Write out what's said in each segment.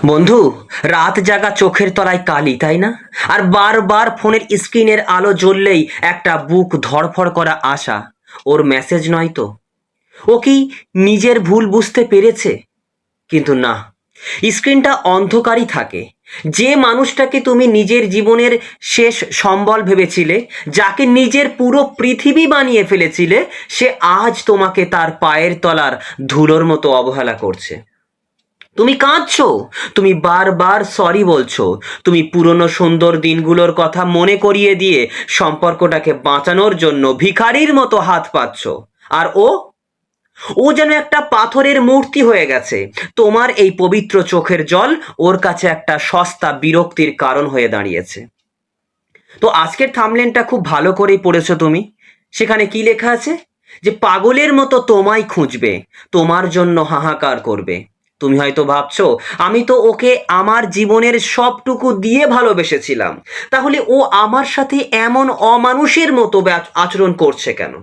বন্ধু, রাত জাগা চোখের তলায় কালি, তাই না? আর বারবার ফোনের স্ক্রিনের আলো জ্বললেই একটা বুক ধড়ফড় করা আশা। ওর মেসেজ নয় তো? ও কি নিজের ভুল বুঝতে পেরেছে? কিন্তু না, স্ক্রিনটা অন্ধকারই থাকে। যে মানুষটাকে তুমি নিজের জীবনের শেষ সম্বল ভেবেছিলে, যাকে নিজের পুরো পৃথিবী বানিয়ে ফেলেছিলে, সে আজ তোমাকে তার পায়ের তলার ধুলোর মতো অবহেলা করছে। তুমি কাঁদছো, তুমি বারবার সরি বলছো, তুমি পুরনো সুন্দর দিনগুলোর কথা মনে করিয়ে দিয়ে সম্পর্কটাকে বাঁচানোর জন্য ভিখারির মতো হাত পাচ্ছ। আর ও ও যেন একটা পাথরের মূর্তি হয়ে গেছে। তোমার এই পবিত্র চোখের জল ওর কাছে একটা সস্তা বিরক্তির কারণ হয়ে দাঁড়িয়েছে। তো আজকের থাম্বনেলটা খুব ভালো করেই পড়েছো তুমি। সেখানে কি লেখা আছে? যে পাগলের মতো তোমায় খুঁজবে, তোমার জন্য হাহাকার করবে। তুমি হয়তো ভাবছো, আমি তো ওকে আমার জীবনের সবটুকু দিয়ে ভালোবেসেছিলাম, তাহলে ও আমার সাথে এমন অমানুষের মতো আচরণ করছে কেন?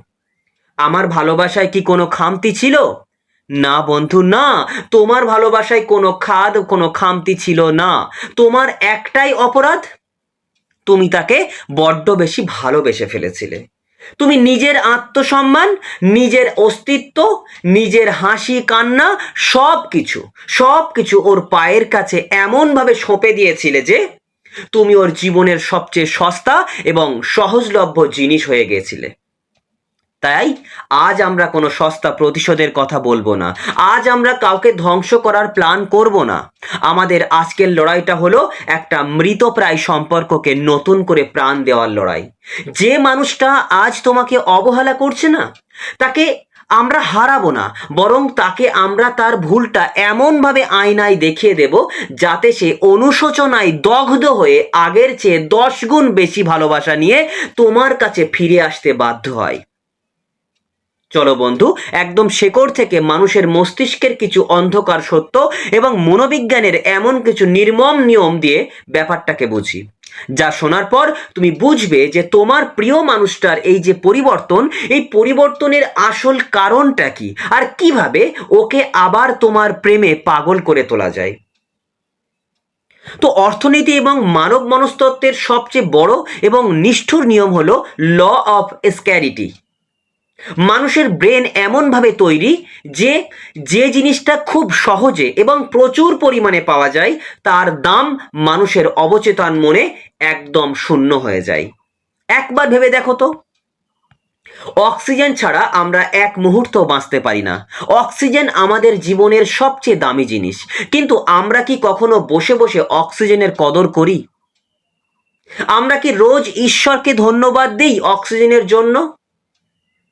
আমার ভালোবাসায় কি কোনো খামতি ছিল? না বন্ধু, না। তোমার ভালোবাসায় কোনো খামতি ছিল না। তোমার একটাই অপরাধ, তুমি তাকে বড্ড বেশি ভালোবেসে ফেলেছিলে। তুমি নিজের আত্মসম্মান, নিজের অস্তিত্ব, নিজের হাসি কান্না সবকিছু সবকিছু ওর পায়ের কাছে এমনভাবে সঁপে দিয়েছিলে যে তুমি ওর জীবনের সবচেয়ে সস্তা এবং সহজলভ্য জিনিস হয়ে গিয়েছিলে। তাই আজ আমরা কোনো সস্তা প্রতিশোধের কথা বলবো না। আজ আমরা কাউকে ধ্বংস করার প্ল্যান করব না। আমাদের আজকের লড়াইটা হলো একটা মৃতপ্রায় সম্পর্ককে নতুন করে প্রাণ দেওয়ার লড়াই। যে মানুষটা আজ তোমাকে অবহেলা করছে না, তাকে আমরা হারাবো না, বরং তাকে আমরা তার ভুলটা এমনভাবে আয়নায় দেখিয়ে দেব যাতে সে অনুশোচনায় দগ্ধ হয়ে আগের চেয়ে 10 গুণ বেশি ভালোবাসা নিয়ে তোমার কাছে ফিরে আসতে বাধ্য হয়। চলো বন্ধু, একদম শেকড় থেকে মানুষের মস্তিষ্কের কিছু অন্ধকার সত্য এবং মনোবিজ্ঞানের এমন কিছু নির্মম নিয়ম দিয়ে ব্যাপারটাকে বুঝি, যা শোনার পর তুমি বুঝবে যে তোমার প্রিয় মানুষটার এই যে পরিবর্তন, এই পরিবর্তনের আসল কারণটা কি, আর কিভাবে ওকে আবার তোমার প্রেমে পাগল করে তোলা যায়। তো অর্থনীতি এবং মানব মনস্তত্ত্বের সবচেয়ে বড় এবং নিষ্ঠুর নিয়ম হলো ল অফ স্ক্যারিটি। মানুষের ব্রেন এমনভাবে তৈরি যে যে জিনিসটা খুব সহজে এবং প্রচুর পরিমাণে পাওয়া যায়, তার দাম মানুষের অবচেতন মনে একদম শূন্য হয়ে যায়। একবার ভেবে দেখো তো, অক্সিজেন ছাড়া আমরা এক মুহূর্ত বাঁচতে পারি না। অক্সিজেন আমাদের জীবনের সবচেয়ে দামি জিনিস, কিন্তু আমরা কি কখনো বসে বসে অক্সিজেনের কদর করি? আমরা কি রোজ ঈশ্বরকে ধন্যবাদ দিই অক্সিজেনের জন্য?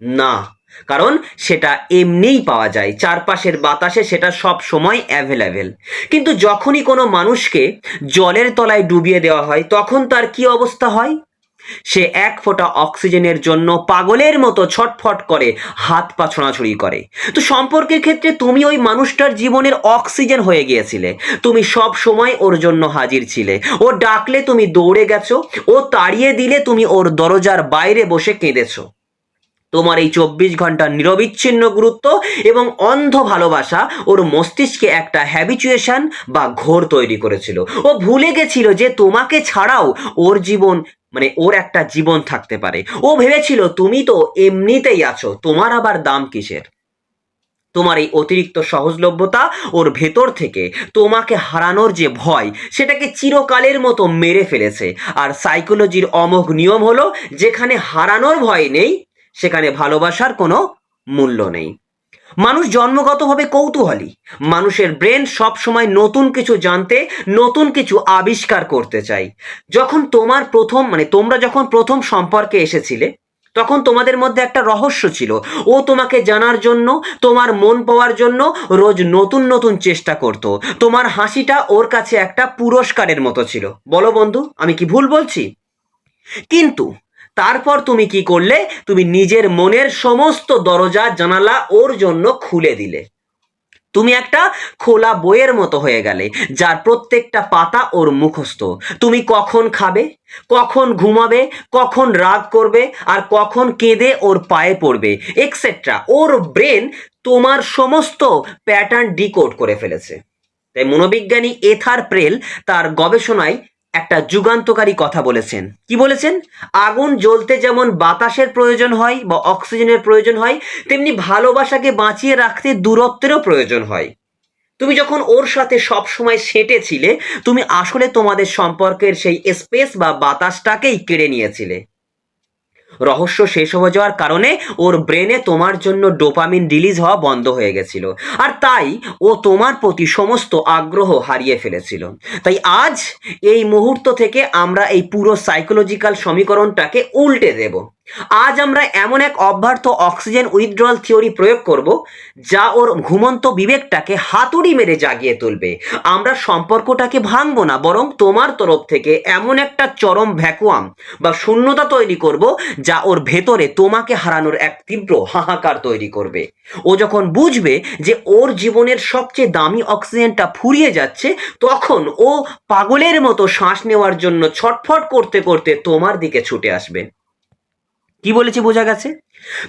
না, কারণ সেটা এমনিই পাওয়া যায়, চারপাশের বাতাসে সেটা সব সময় অ্যাভেলেবেল। কিন্তু যখনই কোনো মানুষকে জলের তলায় ডুবিয়ে দেওয়া হয়, তখন তার কি অবস্থা হয়? সে এক ফোঁটা অক্সিজেনের জন্য পাগলের মতো ছটফট করে, হাত পা ছোঁড়াছুড়ি করে। তো সম্পর্কের ক্ষেত্রে তুমি ওই মানুষটার জীবনের অক্সিজেন হয়ে গিয়েছিলে। তুমি সব সময় ওর জন্য হাজির ছিলে। ও ডাকলে তুমি দৌড়ে গেছো, ও তাড়িয়ে দিলে তুমি ওর দরজার বাইরে বসে কেঁদেছো। তোমার এই 24 ঘন্টার নিরবিচ্ছিন্ন গুরুত্ব এবং অন্ধ ভালোবাসা ওর মস্তিষ্কে একটা হ্যাবিচুয়েশন বা ঘোর তৈরি করেছিল। ও ভুলে গেছিল যে তোমাকে ছাড়াও ওর জীবন, মানে ওর একটা জীবন থাকতে পারে। ও ভেবেছিল তুমি তো এমনিতেই আছো, তোমার আবার দাম কিসের? তোমার এই অতিরিক্ত সহজলভ্যতা ওর ভেতর থেকে তোমাকে হারানোর যে ভয়, সেটাকে চিরকালের মতো মেরে ফেলেছে। আর সাইকোলজির অমোঘ নিয়ম হলো, যেখানে হারানোর ভয় নেই সেখানে ভালোবাসার কোনো মূল্য নেই। মানুষ জন্মগতভাবে কৌতূহলী। মানুষের ব্রেন সব সময় নতুন কিছু জানতে, নতুন কিছু আবিষ্কার করতে চায়। যখন তোমরা যখন প্রথম সম্পর্কে এসেছিলে, তখন তোমাদের মধ্যে একটা রহস্য ছিল। ও তোমাকে জানার জন্য, তোমার মন পাওয়ার জন্য রোজ নতুন নতুন চেষ্টা করত। তোমার হাসিটা ওর কাছে একটা পুরস্কারের মতো ছিল। বলো বন্ধু, আমি কি ভুল বলছি? কিন্তু তারপর তুমি কি করলে? তুমি নিজের মনের সমস্ত দরজা জানালা ওর জন্য খুলে দিলে। তুমি একটা খোলা বইয়ের মতো হয়ে গেলে, যার প্রত্যেকটা পাতা ওর মুখস্থ। তুমি কখন খাবে, কখন ঘুমাবে, কখন রাগ করবে, আর কখন কেঁদে ওর পায়ে পড়বে, এক্সেট্রা। ওর ব্রেন তোমার সমস্ত প্যাটার্ন ডিকোড করে ফেলেছে। তাই মনোবিজ্ঞানী এথার প্রেল তার গবেষণায় একটা যুগান্তকারী কথা বলেছেন। কি বলেছেন? আগুন জ্বলতে যেমন বাতাসের প্রয়োজন হয় বা অক্সিজেনের প্রয়োজন হয়, তেমনি ভালোবাসাকে বাঁচিয়ে রাখতে দূরত্বেরও প্রয়োজন হয়। তুমি যখন ওর সাথে সবসময় সেঁটেছিলে, তুমি আসলে তোমাদের সম্পর্কের সেই স্পেস বা বাতাসটাকেই কেড়ে নিয়েছিলে। রহস্য শেষ হয়ে যাওয়ার কারণে ওর ব্রেনে তোমার জন্য ডোপামিন রিলিজ হওয়া বন্ধ হয়ে গেছিল, আর তাই ও তোমার প্রতি সমস্ত আগ্রহ হারিয়ে ফেলেছিল। তাই আজ এই মুহূর্ত থেকে আমরা এই পুরো সাইকোলজিক্যাল সমীকরণটাকে উল্টে দেব। আজ আমরা এমন এক অব্যর্থ অক্সিজেন উইথড্রল থিওরি প্রয়োগ করব, যা ওর ঘুমন্ত বিবেকটাকে হাতুড়ি মেরে জাগিয়ে তুলবে। আমরা সম্পর্কটাকে ভাঙবো না, বরং তোমার তরফ থেকে এমন একটা চরম ভ্যাকুয়াম বা শূন্যতা তৈরি করব, যা ওর ভেতরে তোমাকে হারানোর এক তীব্র হাহাকার তৈরি করবে। ও যখন বুঝবে যে ওর জীবনের সবচেয়ে দামি অক্সিজেনটা ফুরিয়ে যাচ্ছে, তখন ও পাগলের মতো শ্বাস নেওয়ার জন্য ছটফট করতে করতে তোমার দিকে ছুটে আসবে। কি বলেছি বোঝা গেছে?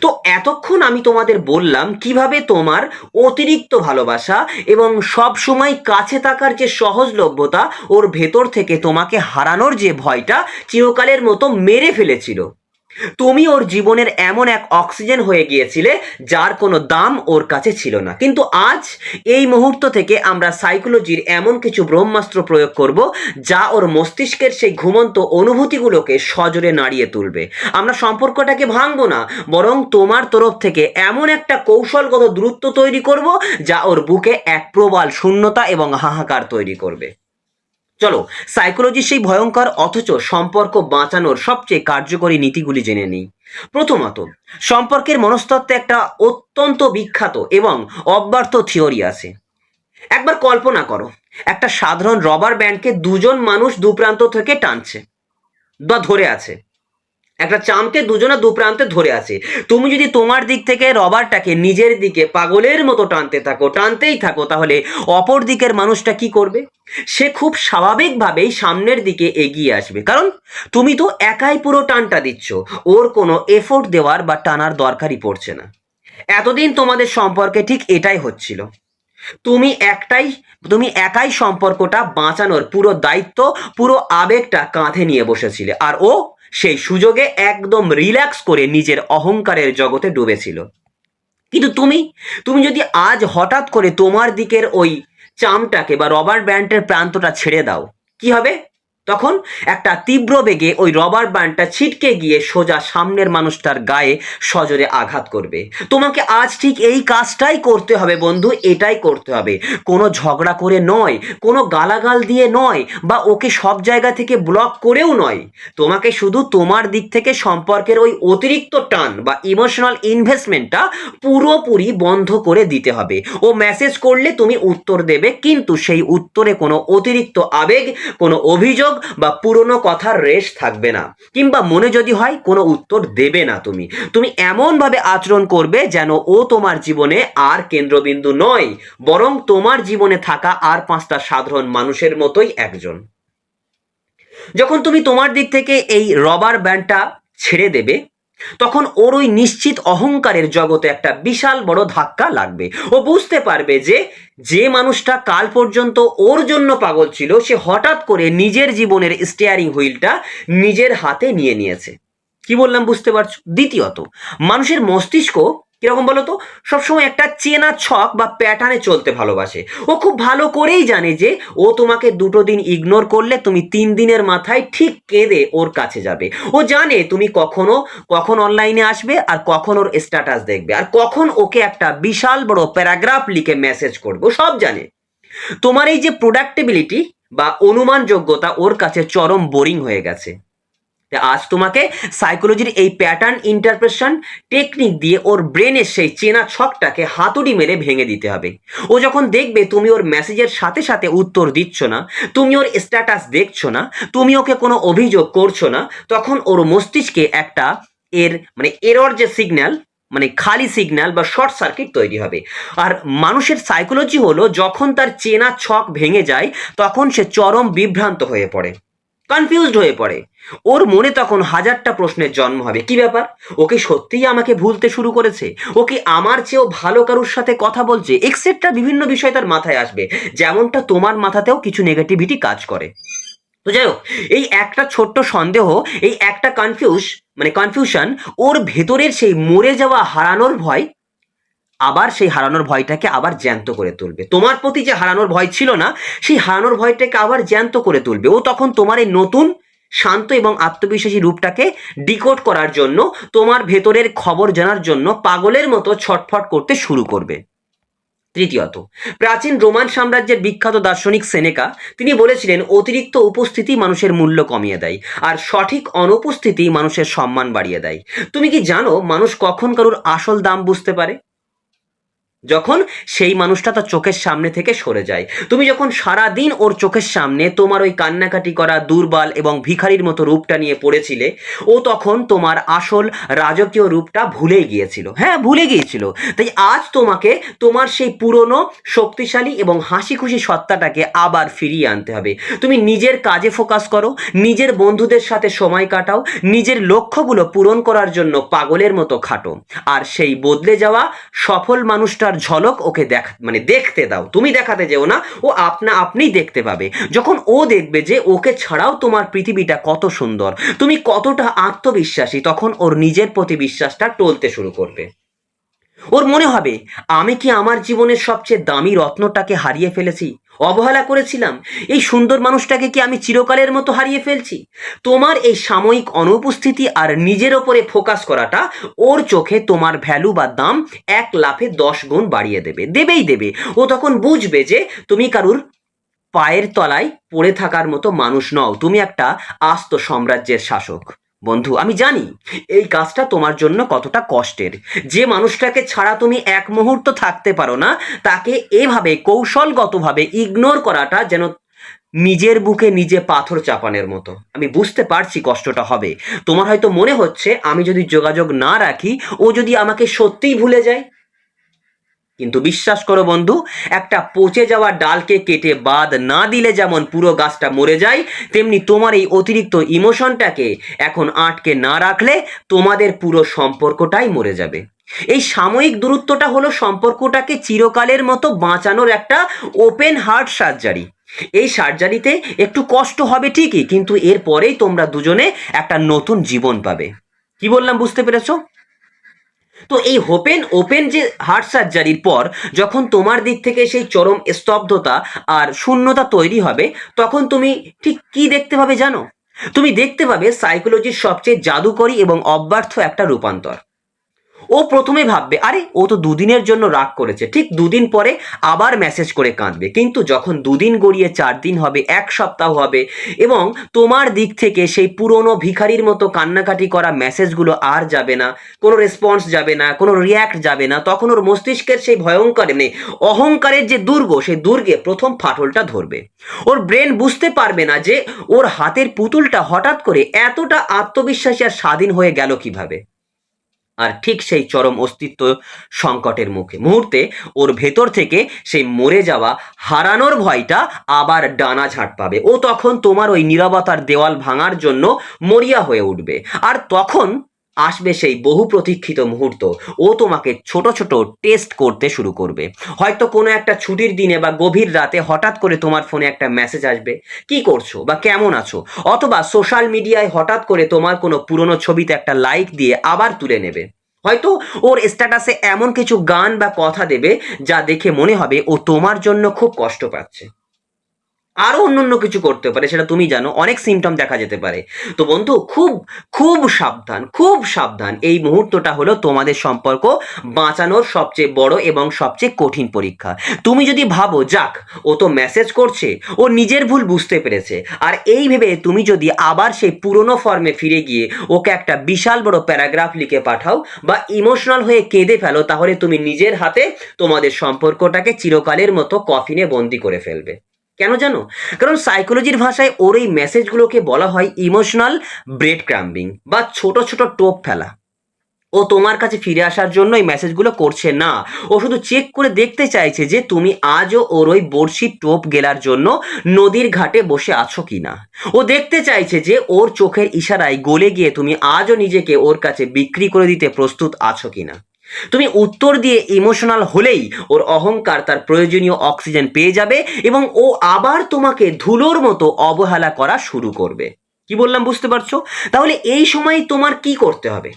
তো এতক্ষণ আমি তোমাদের বললাম কিভাবে তোমার অতিরিক্ত ভালোবাসা এবং সব সময় কাছে থাকার যে সহজলভ্যতা ওর ভেতর থেকে তোমাকে হারানোর যে ভয়টা চিরকালের মতো মেরে ফেলেছিল। তুমি ওর জীবনের এমন এক অক্সিজেন হয়ে গিয়েছিলে যার কোনো দাম ওর কাছে ছিল না। কিন্তু আজ এই মুহূর্ত থেকে আমরা সাইকোলজির এমন কিছু ব্রহ্মাস্ত্র প্রয়োগ করব, যা ওর মস্তিষ্কের সেই ঘুমন্ত অনুভূতিগুলোকে সজোরে নাড়িয়ে তুলবে। আমরা সম্পর্কটাকে ভাঙবো না, বরং তোমার তরফ থেকে এমন একটা কৌশলগত দূরত্ব তৈরি করব, যা ওর বুকে এক প্রবল শূন্যতা এবং হাহাকার তৈরি করবে। চলো সাইকোলজির সেই ভয়ঙ্কর অথচ সম্পর্ক বাঁচানোর সবচেয়ে কার্যকরী নীতিগুলি জেনে নিই। প্রথমত, সম্পর্কের মনস্তত্ত্বে একটা অত্যন্ত বিখ্যাত এবং অব্যর্থ থিওরি আছে। একবার কল্পনা করো, একটা সাধারণ রবার ব্যান্ডকে দুজন মানুষ দুপ্রান্ত থেকে টানছে বা ধরে আছে। একটা চামকে দুজনে দু প্রান্তে ধরে আছে। তুমি যদি তোমার দিক থেকে রবারটাকে নিজের দিকে পাগলের মতো টানতেই থাকো, তাহলে অপর দিকের মানুষটা কি করবে? সে খুব স্বাভাবিকভাবেই সামনের দিকে এগিয়ে আসবে, কারণ তুমি তো একাই পুরো টানটা দিচ্ছ। ওর কোনো এফোর্ট দেওয়ার বা টানার দরকারই পড়ছে না। এতদিন তোমাদের সম্পর্কে ঠিক এটাই হচ্ছিল। তুমি তুমি একাই সম্পর্কটা বাঁচানোর পুরো দায়িত্ব, পুরো আবেগটা কাঁধে নিয়ে বসেছিলে, আর ও সেই সুযোগে একদম রিল্যাক্স করে নিজের অহংকারের জগতে ডুবেছিল। কিন্তু তুমি যদি আজ হঠাৎ করে তোমার দিকের ওই চামটাকে বা রবার ব্যান্ডের প্রান্তটা ছেড়ে দাও, কি হবে? তখন একটা তীব্র বেগে ওই রবার ব্যান্ডটা ছিটকে গিয়ে সোজা সামনের মানুষটার গায়ে সজোরে আঘাত করবে। তোমাকে আজ ঠিক এই কাজটাই করতে হবে বন্ধু, এটাই করতে হবে। কোনো ঝগড়া করে নয়, কোনো গালাগাল দিয়ে নয়, বা ওকে সব জায়গা থেকে ব্লক করেও নয়। তোমাকে শুধু তোমার দিক থেকে সম্পর্কের ওই অতিরিক্ত টান বা ইমোশনাল ইনভেস্টমেন্টটা পুরোপুরি বন্ধ করে দিতে হবে। ও মেসেজ করলে তুমি উত্তর দেবে, কিন্তু সেই উত্তরে কোনো অতিরিক্ত আবেগ, কোনো অভিযোগ বা পুরনো কথার রেশ থাকবে না, কিংবা মনে যদি হয় কোনো উত্তর দেবে না। তুমি এমন ভাবে আচরণ করবে যেন ও তোমার জীবনে আর কেন্দ্রবিন্দু নয়, বরং তোমার জীবনে থাকা আর 5টা সাধারণ মানুষের মতোই একজন। যখন তুমি তোমার দিক থেকে এই রবার ব্যান্ডটা ছেড়ে দেবে, তখন ওর ওই নিশ্চিত অহংকারের জগতে একটা বিশাল বড় ধাক্কা লাগবে। ও বুঝতে পারবে যে যে মানুষটা কাল পর্যন্ত ওর জন্য পাগল ছিল, সে হঠাৎ করে নিজের জীবনের স্টিয়ারিং হুইলটা নিজের হাতে নিয়ে নিয়েছে। কি বললাম বুঝতে পারছো? দ্বিতীয়ত, মানুষের মস্তিষ্ক কিরকম বলতো, সবসময় একটা চেনা ছক বা প্যাটার্নে চলতে ভালোবাসে। ও খুব ভালো করেই জানে যে ও তোমাকে 2টো দিন ইগনোর করলে তুমি 3 দিনের মাথায় ঠিক কেঁদে ওর কাছে যাবে। ও জানে তুমি কখন অনলাইনে আসবে, আর কখন ওর স্ট্যাটাস দেখবে, আর কখন ওকে একটা বিশাল বড় প্যারাগ্রাফ লিখে মেসেজ করবে। ও সব জানে। তোমার এই যে প্রোডাক্টিবিলিটি বা অনুমান যোগ্যতা ওর কাছে চরম বোরিং হয়ে গেছে। আজ তোমাকে সাইকোলজির এই প্যাটার্ন ইন্টারপ্রেশন টেকনিক দিয়ে ওর ব্রেনের সেই চেনা ছকটাকে হাতুড়ি মেরে ভেঙে দিতে হবে। ও যখন দেখবে তুমি ওর মেসেজের সাথে সাথে উত্তর দিচ্ছ না, তুমি ওর স্ট্যাটাস দেখছো না, তুমি ওকে কোনো অভিযোগ করছো না, তখন ওর মস্তিষ্কে একটা এরর যে সিগন্যাল, খালি সিগন্যাল বা শর্ট সার্কিট তৈরি হবে। আর মানুষের সাইকোলজি হলো, যখন তার চেনা ছক ভেঙে যায় তখন সে চরম বিভ্রান্ত হয়ে পড়ে। কনফিউজড হয়ে পড়ে। ওর মনে তখন হাজারটা প্রশ্নের জন্ম হবে, কি ব্যাপার, ও কি সত্যিই আমাকে ভুলতে শুরু করেছে, ও কি আমার চেয়েও ভালো কারুর সাথে কথা বলছে, এক্সেট্রা বিভিন্ন বিষয় তার মাথায় আসবে, যেমনটা তোমার মাথাতেও কিছু নেগেটিভিটি কাজ করে। তো যাই হোক, এই একটা ছোট্ট সন্দেহ, এই একটা কনফিউশন ওর ভেতরের সেই মরে যাওয়া হারানোর ভয়, আবার সেই হারানোর ভয়টাকে আবার জ্যান্ত করে তুলবে। তোমার প্রতি যে হারানোর ভয় ছিল না, সেই হারানোর ভয়টাকে আবার জ্যান্ত করে তুলবে। ও তখন তোমার এই নতুন শান্ত এবং আত্মবিশ্বাসী রূপটাকে ডিকোড করার জন্য, তোমার ভেতরের খবর জানার জন্য পাগলের মতো ছটফট করতে শুরু করবে। তৃতীয়ত, প্রাচীন রোমান সাম্রাজ্যের বিখ্যাত দার্শনিক সেনেকা তিনি বলেছিলেন, অতিরিক্ত উপস্থিতি মানুষের মূল্য কমিয়ে দেয়, আর সঠিক অনুপস্থিতি মানুষের সম্মান বাড়িয়ে দেয়। তুমি কি জানো মানুষ কখন কারুর আসল দাম বুঝতে পারে? যখন সেই মানুষটা তার চোখের সামনে থেকে সরে যায়। তুমি যখন সারাদিন ওর চোখের সামনে তোমার ওই কান্নাকাটি করা দুর্বল এবং ভিখারির মতো রূপটা নিয়ে পড়েছিলে, ও তখন তোমার আসল রাজকীয় রূপটা ভুলে গিয়েছিল। হ্যাঁ, ভুলে গিয়েছিল। তাই আজ তোমাকে তোমার সেই পুরনো শক্তিশালী এবং হাসি খুশি সত্তাটাকে আবার ফিরিয়ে আনতে হবে। তুমি নিজের কাজে ফোকাস করো, নিজের বন্ধুদের সাথে সময় কাটাও, নিজের লক্ষ্যগুলো পূরণ করার জন্য পাগলের মতো খাটো, আর সেই বদলে যাওয়া সফল মানুষটার ঝলক ওকে দেখতে দাও। তুমি দেখাতে যেও না, ও আপনিই দেখতে পাবে। যখন ও দেখবে যে ওকে ছাড়াও তোমার পৃথিবীটা কত সুন্দর, তুমি কতটা আত্মবিশ্বাসী, তখন ওর নিজের প্রতি বিশ্বাসটা টলতে শুরু করবে। ওর মনে হবে, আমি কি আমার জীবনের সবচেয়ে দামি রত্নটাকে হারিয়ে ফেলেছি, অবহেলা করেছিলাম, এই সুন্দর মানুষটাকে কি আমি চিরকালের মতো হারিয়ে ফেলছি? তোমার এই সাময়িক অনুপস্থিতি আর নিজের ওপরে ফোকাস করাটা ওর চোখে তোমার ভ্যালু বা দাম এক লাফে 10 গুণ বাড়িয়ে দেবে। ও তখন বুঝবে যে তুমি কারুর পায়ের তলায় পড়ে থাকার মতো মানুষ নও, তুমি একটা আস্ত সাম্রাজ্যের শাসক। বন্ধু, আমি জানি এই কাজটা তোমার জন্য কতটা কষ্টের। যে মানুষটাকে ছাড়া তুমি এক মুহূর্ত থাকতে পারো না, তাকে এভাবে কৌশলগতভাবে ইগনোর করাটা যেন নিজের বুকে নিজে পাথর চাপানের মতো। আমি বুঝতে পারছি কষ্টটা হবে। তোমার হয়তো মনে হচ্ছে, আমি যদি যোগাযোগ না রাখি, ও যদি আমাকে সত্যিই ভুলে যায়। কিন্তু বিশ্বাস করো বন্ধু, একটা পচে যাওয়া ডালকে কেটে বাদ না দিলে যেমন পুরো গাছটা মরে যায়, তেমনি তোমার এই অতিরিক্ত ইমোশনটাকে এখন আটকে না রাখলে তোমাদের পুরো সম্পর্কটাই মরে যাবে। এই সাময়িক দূরত্বটা হলো সম্পর্কটাকে চিরকালের মতো বাঁচানোর একটা ওপেন হার্ট সার্জারি। এই সার্জারিতে একটু কষ্ট হবে ঠিকই, কিন্তু এরপরেই তোমরা দুজনে একটা নতুন জীবন পাবে। কি বললাম, বুঝতে পেরেছো? তো এই ওপেন যে হার্ট সার্জারির পর যখন তোমার দিক থেকে সেই চরম স্তব্ধতা আর শূন্যতা তৈরি হবে, তখন তুমি ঠিক কি দেখতে পাবে জানো? তুমি দেখতে পাবে সাইকোলজির সবচেয়ে জাদুকরী এবং অব্যর্থ একটা রূপান্তর। ও প্রথমে ভাববে, আরে ও তো দুদিনের জন্য রাগ করেছে, ঠিক দুদিন পরে আবার মেসেজ করে কাঁদবে। কিন্তু যখন দুদিন গড়িয়ে 4 দিন হবে, 1 সপ্তাহ হবে, এবং তোমার দিক থেকে সেই পুরনো ভিখারির মতো কান্নাকাটি করা মেসেজগুলো আর যাবে না, কোনো রেসপন্স যাবে না, কোনো রিয়াক্ট যাবে না, তখন ওর মস্তিষ্কের সেই ভয়ঙ্কর অহংকারের যে দুর্গ, সেই দুর্গে প্রথম ফাটলটা ধরবে। ওর ব্রেন বুঝতে পারবে না যে ওর হাতের পুতুলটা হঠাৎ করে এতটা আত্মবিশ্বাসী আর স্বাধীন হয়ে গেল কিভাবে। আর ঠিক সেই চরম অস্তিত্ব সংকটের মুহূর্তে ওর ভেতর থেকে সেই মরে যাওয়া হারানোর ভয়টা আবার ডানা ঝাঁট পাবে। ও তখন তোমার ওই নীরবতার দেওয়াল ভাঙার জন্য মরিয়া হয়ে উঠবে। আর তখন আসবে সেই বহু প্রতীক্ষিত মুহূর্ত। ও তোমাকে ছোট ছোট টেস্ট করতে শুরু করবে। হয়তো কোনো একটা ছুটির দিনে বা গভীর রাতে হঠাৎ করে তোমার ফোনে একটা মেসেজ আসবে, কি করছো বা কেমন আছো, অথবা সোশ্যাল মিডিয়ায় হঠাৎ করে তোমার কোনো পুরনো ছবিতে একটা লাইক দিয়ে আবার তুলে নেবে। হয়তো ওর স্ট্যাটাসে এমন কিছু গান বা কথা দেবে যা দেখে মনে হবে ও তোমার জন্য খুব কষ্ট পাচ্ছে। আরো অন্য কিছু করতে পারে, সেটা তুমি জানো, অনেক সিমটম দেখা যেতে পারে। তো বন্ধু, খুব খুব সাবধান। এই মুহূর্তটা হলো তোমাদের সম্পর্ক বাঁচানোর সবচেয়ে বড় এবং সবচেয়ে কঠিন পরীক্ষা। তুমি যদি ভাবো, যাক ও তো মেসেজ করছে, ও নিজের ভুল বুঝতে পেরেছে, আর এই ভেবে তুমি যদি আবার সেই পুরনো ফর্মে ফিরে গিয়ে ওকে একটা বিশাল বড় প্যারাগ্রাফ লিখে পাঠাও বা ইমোশনাল হয়ে কেঁদে ফেলো, তাহলে তুমি নিজের হাতে তোমাদের সম্পর্কটাকে চিরকালের মতো কফিনে বন্দি করে ফেলবে। কেন জানো? কারণ সাইকোলজির ভাষায় ওর এই মেসেজগুলোকে বলা হয় ইমোশনাল ব্রেড ক্রাম্বিং বা ছোট ছোট টোপ ফেলা। ও তোমার কাছে ফিরে আসার জন্য এই মেসেজগুলো করছে না। ও শুধু চেক করে দেখতে চাইছে যে তুমি আজও ওর ওই বড়শির টোপ গেলার জন্য নদীর ঘাটে বসে আছো কিনা। ও দেখতে চাইছে যে ওর চোখের ইশারায় গলে গিয়ে তুমি আজও নিজেকে ওর কাছে বিক্রি করে দিতে প্রস্তুত আছো কিনা। তুমি উত্তর দিয়ে ইমোশনাল হলেই ওর অহংকার তার প্রয়োজনীয় অক্সিজেন পেয়ে যাবে এবং ও আবার তোমাকে ধুলোর মতো অবহেলা করা শুরু করবে। কি বললাম বুঝতে পারছো? তাহলে এই সময় তোমার কি করতে হবে?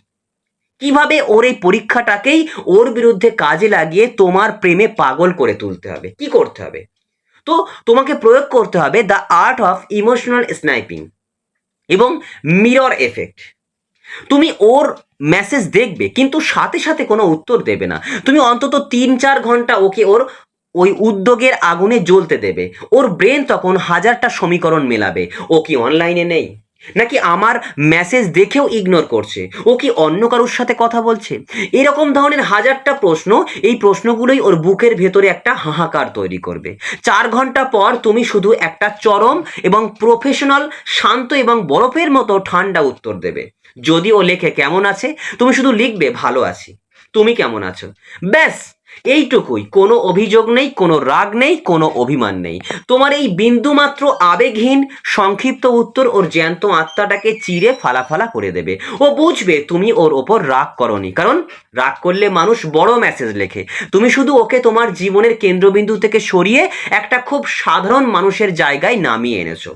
কিভাবে ওর এই পরীক্ষাটাকেই ওর বিরুদ্ধে কাজে লাগিয়ে তোমার প্রেমে পাগল করে তুলতে হবে? কি করতে হবে? তো তোমাকে প্রয়োগ করতে হবে the art of emotional sniping এবং মিরর এফেক্ট। তুমি ওর মেসেজ দেখবে কিন্তু সাথে সাথে কোনো উত্তর দেবে না। তুমি অন্তত 3-4 ঘন্টা ওকে ওর ওই উদ্যোগের আগুনে জ্বলতে দেবে। ওর ব্রেন তখন হাজারটা সমীকরণ মেলাবে। ও কি অনলাইনে নেই, নাকি আমার মেসেজ দেখেও ইগনোর করছে, ও কি অন্য কারোর সাথে কথা বলছে? এরকম ধরনের হাজারটা প্রশ্ন, এই প্রশ্নগুলোই ওর বুকের ভেতরে একটা হাহাকার তৈরি করবে। 4 ঘন্টা পর তুমি শুধু একটা চরম এবং প্রফেশনাল, শান্ত এবং বরফের মতো ঠান্ডা উত্তর দেবে। যদি ও লেখে কেমন আছে, তুমি শুধু লিখবে ভালো আছি, তুমি কেমন আছো, ব্যাস। এইটুকুই। কোনো অভিযোগ নেই, কোনো রাগ নেই, কোনো অভিমান নেই। তোমার এই বিন্দুমাত্র আবেগহীন সংক্ষিপ্ত উত্তর ওর জ্যান্ত আত্মাটাকে চিরে ফালা করে দেবে। ও বুঝবে তুমি ওর ওপর রাগ করনি, কারণ রাগ করলে মানুষ বড় মেসেজ লেখে। তুমি শুধু ওকে তোমার জীবনের কেন্দ্রবিন্দু থেকে সরিয়ে একটা খুব সাধারণ মানুষের জায়গায় নামিয়ে এনেছো।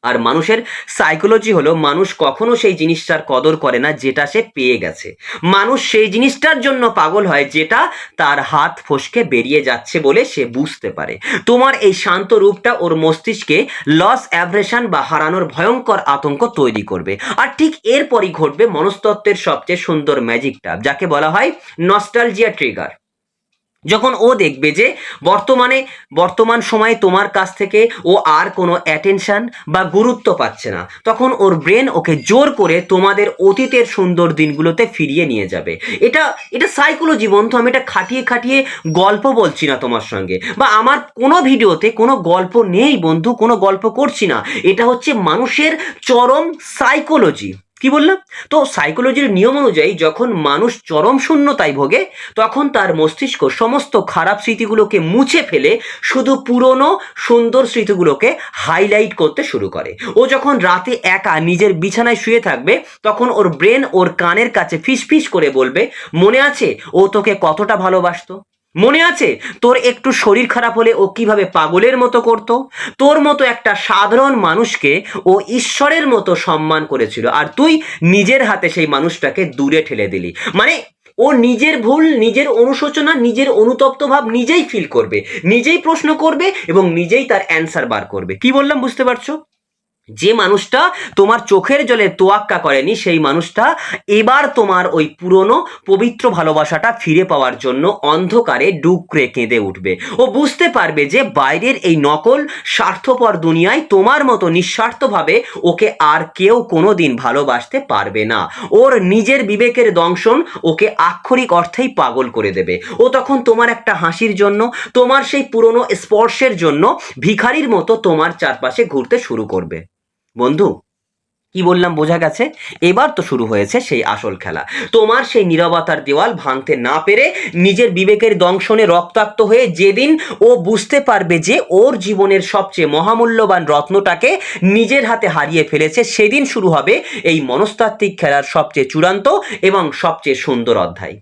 আর মানুষের সাইকোলজি হলো, মানুষ কখনো সেই জিনিসটার কদর করে না যেটা সে পেয়ে গেছে। মানুষ সেই জিনিসটার জন্য পাগল হয় যেটা তার হাত ফসকে বেরিয়ে যাচ্ছে বলে সে বুঝতে পারে। তোমার এই শান্ত রূপটা ওর মস্তিষ্কে লস অ্যাভারেশন বা হারানোর ভয়ঙ্কর আতঙ্ক তৈরি করবে। আর ঠিক এরপরই ঘটবে মনস্তত্ত্বের সবচেয়ে সুন্দর ম্যাজিকটা, যাকে বলা হয় নস্টালজিয়া ট্রিগার। যখন ও দেখবে যে বর্তমান সময়ে তোমার কাছ থেকে ও আর কোনো অ্যাটেনশন বা গুরুত্ব পাচ্ছে না, তখন ওর ব্রেন ওকে জোর করে তোমাদের অতীতের সুন্দর দিনগুলোতে ফিরিয়ে নিয়ে যাবে। এটা এটা সাইকোলজি বন্ধু। আমি এটা খাটিয়ে গল্প বলছি না তোমার সঙ্গে, বা আমার কোনো ভিডিওতে কোনো গল্প নেই বন্ধু, কোনো গল্প করছি না। এটা হচ্ছে মানুষের চরম সাইকোলজি। কি বললাম? তো সাইকোলজির নিয়ম অনুযায়ী যখন মানুষ চরম শূন্যতায় ভোগে, তখন তার মস্তিষ্ক সমস্ত খারাপ স্মৃতিগুলোকে মুছে ফেলে শুধু পুরনো সুন্দর স্মৃতিগুলোকে হাইলাইট করতে শুরু করে। ও যখন রাতে একা নিজের বিছানায় শুয়ে থাকবে, তখন ওর ব্রেন ওর কানের কাছে ফিস করে বলবে, মনে আছে ও তোকে কতটা ভালোবাসতো? মনে আছে তোর একটু শরীর খারাপ হলে ও কিভাবে পাগলের মতো করত? তোর মতো একটা সাধারণ মানুষকে ও ঈশ্বরের মতো সম্মান করেছিল, আর তুই নিজের হাতে সেই মানুষটাকে দূরে ঠেলে দিলি। মানে ও নিজের ভুল, নিজের অনুশোচনা, নিজের অনুতপ্ত ভাব নিজেই ফিল করবে, নিজেই প্রশ্ন করবে এবং নিজেই তার অ্যান্সার বার করবে। কি বললাম বুঝতে পারছো? যে মানুষটা তোমার চোখের জলে তোয়াক্কা করেনি, সেই মানুষটা এবার তোমার ওই পুরনো পবিত্র ভালোবাসাটা ফিরে পাওয়ার জন্য অন্ধকারে ডুকরে কেঁদে উঠবে। ও বুঝতে পারবে যে বাইরের এই নকল স্বার্থপর দুনিয়ায় তোমার মতো নিঃস্বার্থভাবে ওকে আর কেউ কোনোদিন ভালোবাসতে পারবে না। ওর নিজের বিবেকের দংশন ওকে আক্ষরিক অর্থেই পাগল করে দেবে। ও তখন তোমার একটা হাসির জন্য, তোমার সেই পুরনো স্পর্শের জন্য ভিখারির মতো তোমার চারপাশে ঘুরতে শুরু করবে। বন্ধু, কি বললাম বোঝা গেছে? এবার তো শুরু হয়েছে সেই আসল খেলা। তোমার সেই নীরবতার দেওয়াল ভাঙতে না পেরে, নিজের বিবেকের দংশনে রক্তাক্ত হয়ে যেদিন ও বুঝতে পারবে যে ওর জীবনের সবচেয়ে মহামূল্যবান রত্নটাকে নিজের হাতে হারিয়ে ফেলেছে, সেদিন শুরু হবে এই মনস্তাত্ত্বিক খেলার সবচেয়ে চূড়ান্ত এবং সবচেয়ে সুন্দর অধ্যায়।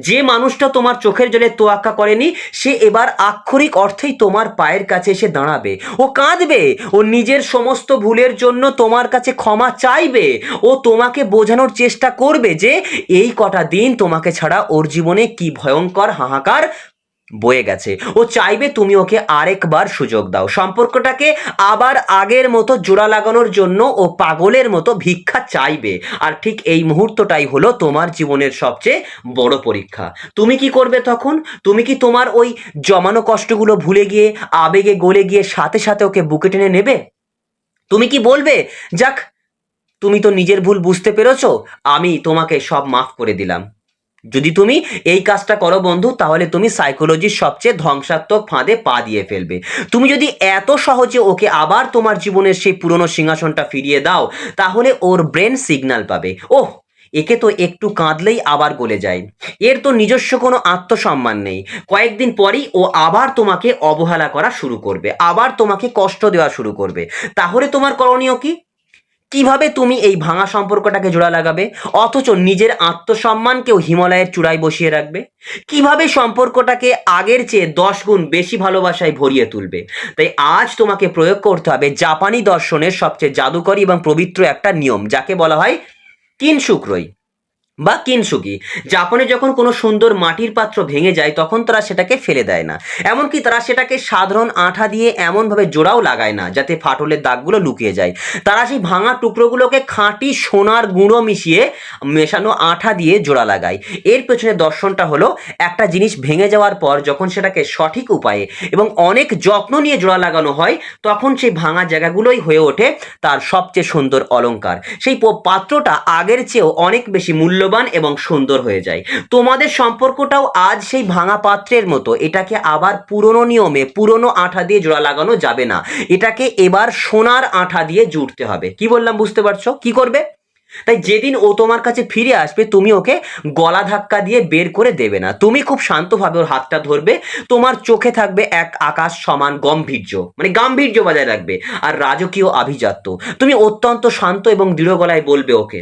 যে মানুষটা তোমার চোখের জলে তোয়াক্কা করেনি, সে এবার আক্ষরিক অর্থেই তোমার পায়ের কাছে এসে দাঁড়াবে। ও কাঁদবে, ও নিজের সমস্ত ভুলের জন্য তোমার কাছে ক্ষমা চাইবে। ও তোমাকে বোঝানোর চেষ্টা করবে যে এই কটা দিন তোমাকে ছাড়া ওর জীবনে কি ভয়ঙ্কর হাহাকার বয়ে গেছে। ও চাইবে তুমি ওকে আরেকবার সুযোগ দাও, সম্পর্কটাকে আবার আগের মতো জোড়া লাগানোর জন্য ও পাগলের মতো ভিক্ষা চাইবে। আর ঠিক এই মুহূর্তটাই হলো তোমার জীবনের সবচেয়ে বড় পরীক্ষা। তুমি কি করবে তখন? তুমি কি তোমার ওই জমানো কষ্টগুলো ভুলে গিয়ে, আবেগে গলে গিয়ে সাথে সাথে ওকে বুকে টেনে নেবে? তুমি কি বলবে, যাক, তুমি তো নিজের ভুল বুঝতে পেরেছো, আমি তোমাকে সব মাফ করে দিলাম? যদি তুমি এই কাজটা করো বন্ধু, তাহলে তুমি সাইকোলজির সবচেয়ে ধ্বংসাত্মক ফাঁদে পা দিয়ে ফেলবে। তুমি যদি এত সহজে ওকে আবার তোমার জীবনের সেই পুরনো সিংহাসনটা ফিরিয়ে দাও, তাহলে ওর ব্রেন সিগন্যাল পাবে, ওহ, একে তো একটু কাঁদলেই আবার গলে যায়, এর তো নিজস্ব কোনো আত্মসম্মান নেই। কয়েকদিন পরই ও আবার তোমাকে অবহেলা করা শুরু করবে, আবার তোমাকে কষ্ট দেওয়া শুরু করবে। তাহলে তোমার করণীয় কি? কিভাবে তুমি এই ভাঙা সম্পর্কটাকে জোড়া লাগাবে, অথচ নিজের আত্মসম্মানকেও হিমালয়ের চূড়ায় বসিয়ে রাখবে? কিভাবে সম্পর্কটাকে আগের চেয়ে 10 গুণ বেশি ভালোবাসায় ভরিয়ে তুলবে? তাই আজ তোমাকে প্রয়োগ করতে হবে জাপানি দর্শনের সবচেয়ে জাদুকরী এবং পবিত্র একটা নিয়ম, যাকে বলা হয় কিনশুক্রই বা কিনসুকি। জাপানে যখন কোনো সুন্দর মাটির পাত্র ভেঙে যায় তখন তারা সেটাকে ফেলে দেয় না, এমনকি তারা সেটাকে সাধারণ আঠা দিয়ে এমনভাবে জোড়াও লাগায় না যাতে ফাটলের দাগগুলো লুকিয়ে যায়। তারা সেই ভাঙা টুকরোগুলোকে খাঁটি সোনার গুঁড়ো মিশিয়ে মেশানো আঠা দিয়ে জোড়া লাগায়। এর পেছনে দর্শনটা হলো, একটা জিনিস ভেঙে যাওয়ার পর যখন সেটাকে সঠিক উপায়ে এবং অনেক যত্ন নিয়ে জোড়া লাগানো হয়, তখন সেই ভাঙা জায়গাগুলোই হয়ে ওঠে তার সবচেয়ে সুন্দর অলংকার। সেই পাত্রটা আগের চেয়েও অনেক বেশি মূল্যবান এবং সুন্দর হয়ে যায়। তোমাদের সম্পর্কটাও আজ সেই ভাঙা পাত্রের মতো। এটাকে আবার পুরনো নিয়মে পুরনো আঠা দিয়ে জোড়া লাগানো যাবে না, এটাকে এবার সোনার আঠা দিয়ে জুড়তে হবে। কি বললাম বুঝতে পারছো? কি করবে? তাই যেদিন ও তোমার কাছে ফিরে আসবে তুমি ওকে গলা ধাক্কা দিয়ে বের করে দেবে না, তুমি খুব শান্তভাবে ওর হাতটা ধরবে, তোমার চোখে থাকবে এক আকাশ সমান গম্ভীর্য, মানে গাম্ভীর্য বজায় রাখবে আর রাজকীয় আভিজাত্য। তুমি অত্যন্ত শান্ত এবং দৃঢ় গলায় বলবে ওকে,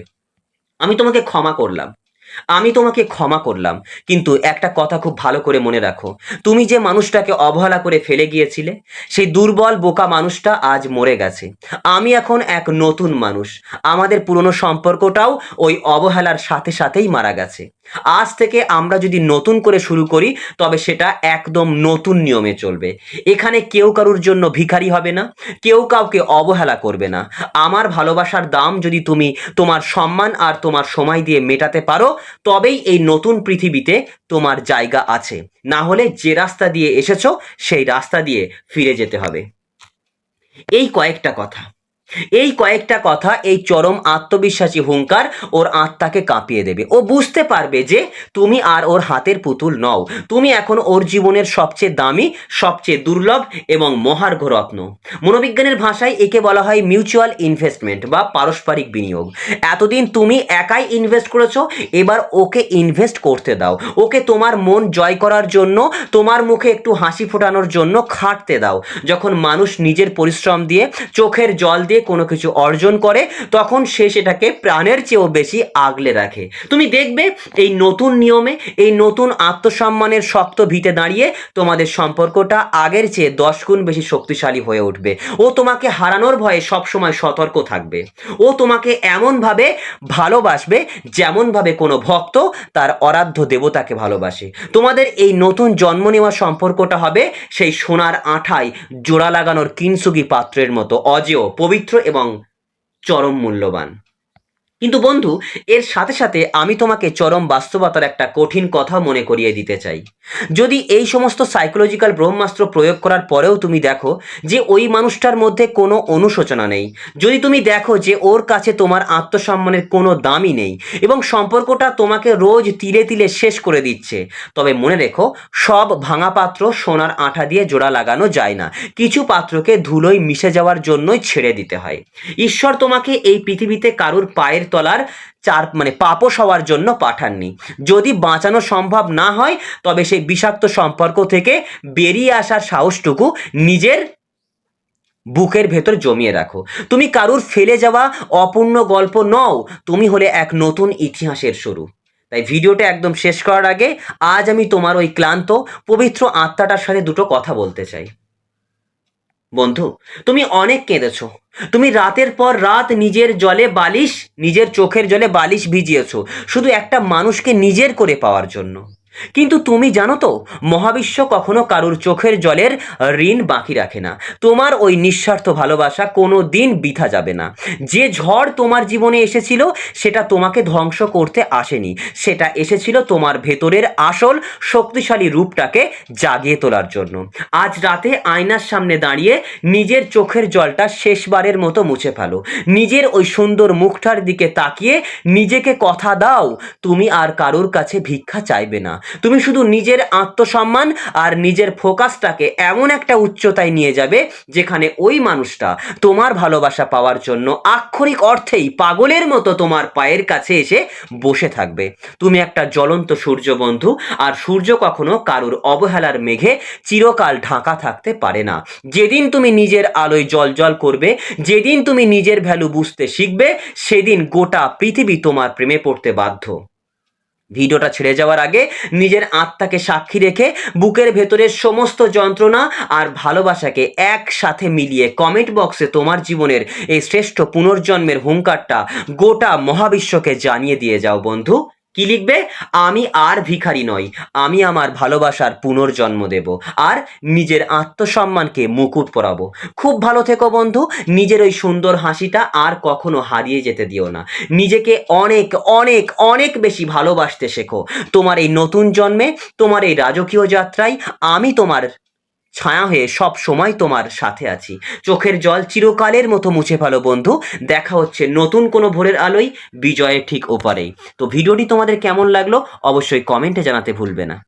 আমি তোমাকে ক্ষমা করলাম, আমি তোমাকে ক্ষমা করলাম, কিন্তু একটা কথা খুব ভালো করে মনে রাখো, তুমি যে মানুষটাকে অবহেলা করে ফেলে গিয়েছিলে, সেই দুর্বল বোকা মানুষটা আজ মরে গেছে। আমি এখন এক নতুন মানুষ। আমাদের পুরনো সম্পর্কটাও ওই অবহেলার সাথে সাথেই মারা গেছে। আজ থেকে আমরা যদি নতুন করে শুরু করি তবে সেটা একদম নতুন নিয়মে চলবে। এখানে কেউ কারুর জন্য ভিখারি হবে না, কেউ কাউকে অবহেলা করবে না। আমার ভালোবাসার দাম যদি তুমি তোমার সম্মান আর তোমার সময় দিয়ে মেটাতে পারো, তবেই এই নতুন পৃথিবীতে তোমার জায়গা আছে। না হলে যে রাস্তা দিয়ে এসেছো সেই রাস্তা দিয়ে ফিরে যেতে হবে। এই কয়েকটা কথা, এই কয়েকটা কথা, এই চরম আত্মবিশ্বাসী হুঙ্কার ওর আত্মাকে কাঁপিয়ে দেবে। ও বুঝতে পারবে যে তুমি আর ওর হাতের পুতুল নও, তুমি এখন ওর জীবনের সবচেয়ে দামি, সবচেয়ে দুর্লভ এবং মহার্ঘ রত্ন। মনোবিজ্ঞানের ভাষায় একে বলা হয় মিউচুয়াল ইনভেস্টমেন্ট বা পারস্পরিক বিনিয়োগ। এতদিন তুমি একাই ইনভেস্ট করেছো, এবার ওকে ইনভেস্ট করতে দাও। ওকে তোমার মন জয় করার জন্য, তোমার মুখে একটু হাসি ফোটানোর জন্য খাটতে দাও। যখন মানুষ নিজের পরিশ্রম দিয়ে, চোখের জল দিয়ে কোনো কিছু অর্জন করে, তখন সে সেটাকে প্রাণের চেয়েও বেশি আগলে রাখে। তুমি দেখবে এই নতুন নিয়মে, এই নতুন আত্মসম্মানের শক্ত ভিতে দাঁড়িয়ে তোমাদের সম্পর্কটা আগের চেয়ে 10 গুণ বেশি শক্তিশালী হয়ে উঠবে। ও তোমাকে হারানোর ভয়ে সবসময় সতর্ক থাকবে। ও তোমাকে এমনভাবে ভালোবাসবে যেমনভাবে কোনো ভক্ত তার আরাধ্য দেবতাকে ভালোবাসে। তোমাদের এই নতুন জন্ম নেওয়া সম্পর্কটা হবে সেই সোনার আঠায় জোড়া লাগানোর কিনসুগি পাত্রের মতো অজেয়, পবিত্র এবং চরম মূল্যবান। কিন্তু বন্ধু, এর সাথে সাথে আমি তোমাকে চরম বাস্তবতার একটা কঠিন কথা মনে করিয়ে দিতে চাই। যদি এই সমস্ত সাইকোলজিক্যাল ব্রহ্মাস্ত্র প্রয়োগ করার পরেও তুমি দেখো যে ওই মানুষটার মধ্যে কোনো অনুশোচনা নেই, যদি তুমি দেখো যে ওর কাছে তোমার আত্মসম্মানের কোনো দামই নেই এবং সম্পর্কটা তোমাকে রোজ তিলে তিলে শেষ করে দিচ্ছে, তবে মনে রেখো, সব ভাঙা পাত্র সোনার আঠা দিয়ে জোড়া লাগানো যায় না। কিছু পাত্রকে ধুলোয় মিশে যাওয়ার জন্যই ছেড়ে দিতে হয়। ঈশ্বর তোমাকে এই পৃথিবীতে কারুর পায়ের তলার পাপোশ হওয়ার জন্য পাঠাননি। যদি বাঁচানো সম্ভব না হয় তবে সেই বিষাক্ত সম্পর্ক থেকে বেরিয়ে আসার সাহসটুকু নিজের বুকের ভেতর জমিয়ে রাখো। তুমি কারুর ফেলে যাওয়া অপূর্ণ গল্প নও, তুমি হলে এক নতুন ইতিহাসের শুরু। তাই ভিডিওটা একদম শেষ করার আগে আজ আমি তোমার ওই ক্লান্ত পবিত্র আত্মাটার সাথে দুটো কথা বলতে চাই। বন্ধু, তুমি অনেক কেঁদেছো, তুমি রাতের পর রাত নিজের চোখের জলে বালিশ ভিজিয়েছো শুধু একটা মানুষকে নিজের করে পাওয়ার জন্য। কিন্তু তুমি জানো তো, মহাবিশ্ব কখনো কারুর চোখের জলের ঋণ বাকি রাখে না। তোমার ওই নিঃস্বার্থ ভালোবাসা কোনো দিন বৃথা যাবে না। যে ঝড় তোমার জীবনে এসেছিল সেটা তোমাকে ধ্বংস করতে আসেনি, সেটা এসেছিল তোমার ভেতরের আসল শক্তিশালী রূপটাকে জাগিয়ে তোলার জন্য। আজ রাতে আয়নার সামনে দাঁড়িয়ে নিজের চোখের জলটা শেষবারের মতো মুছে ফেলো। নিজের ওই সুন্দর মুখটার দিকে তাকিয়ে নিজেকে কথা দাও, তুমি আর কারুর কাছে ভিক্ষা চাইবে না, তুমি শুধু নিজের আত্মসম্মান আর নিজের ফোকাসটাকে এমন একটা উচ্চতায় নিয়ে যাবে যেখানে ওই মানুষটা তোমার ভালোবাসা পাওয়ার জন্য আক্ষরিক অর্থেই পাগলের মতো তোমার পায়ের কাছে এসে বসে থাকবে। তুমি একটা জ্বলন্ত সূর্য বন্ধু, আর সূর্য কখনো কারুর অবহেলার মেঘে চিরকাল ঢাকা থাকতে পারে না। যেদিন তুমি নিজের আলোয় জ্বলজ্বল করবে, যেদিন তুমি নিজের ভ্যালু বুঝতে শিখবে, সেদিন গোটা পৃথিবী তোমার প্রেমে পড়তে বাধ্য। ভিডিওটা ছেড়ে যাওয়ার আগে নিজের আত্মাকে সাক্ষী রেখে বুকের ভেতরের সমস্ত যন্ত্রণা আর ভালোবাসাকে একসাথে মিলিয়ে কমেন্ট বক্সে তোমার জীবনের এই শ্রেষ্ঠ পুনর্জন্মের হুঙ্কারটা গোটা মহাবিশ্বকে জানিয়ে দিয়ে যাও বন্ধু। কি লিখবে? আমি আর ভিখারি নই, আমি আমার ভালোবাসার পুনর্জন্ম দেব, আর নিজের আত্মসম্মানকে মুকুট পরাবো। খুব ভালো থেকো বন্ধু, নিজের ওই সুন্দর হাসিটা আর কখনো হারিয়ে যেতে দিও না। নিজেকে অনেক অনেক অনেক বেশি ভালোবাসতে শেখো। তোমার এই নতুন জন্মে, তোমার এই রাজকীয় যাত্রায় আমি তোমার ছায়া হয়ে সব সময় তোমার সাথে আছি। চোখের জল চিরকালের মতো মুছে ফেলো বন্ধু। দেখা হচ্ছে নতুন কোনো ভোরের আলোয়, বিজয়ের ঠিক ওপারেই। তো ভিডিওটি তোমাদের কেমন লাগলো অবশ্যই কমেন্টে জানাতে ভুলবে না।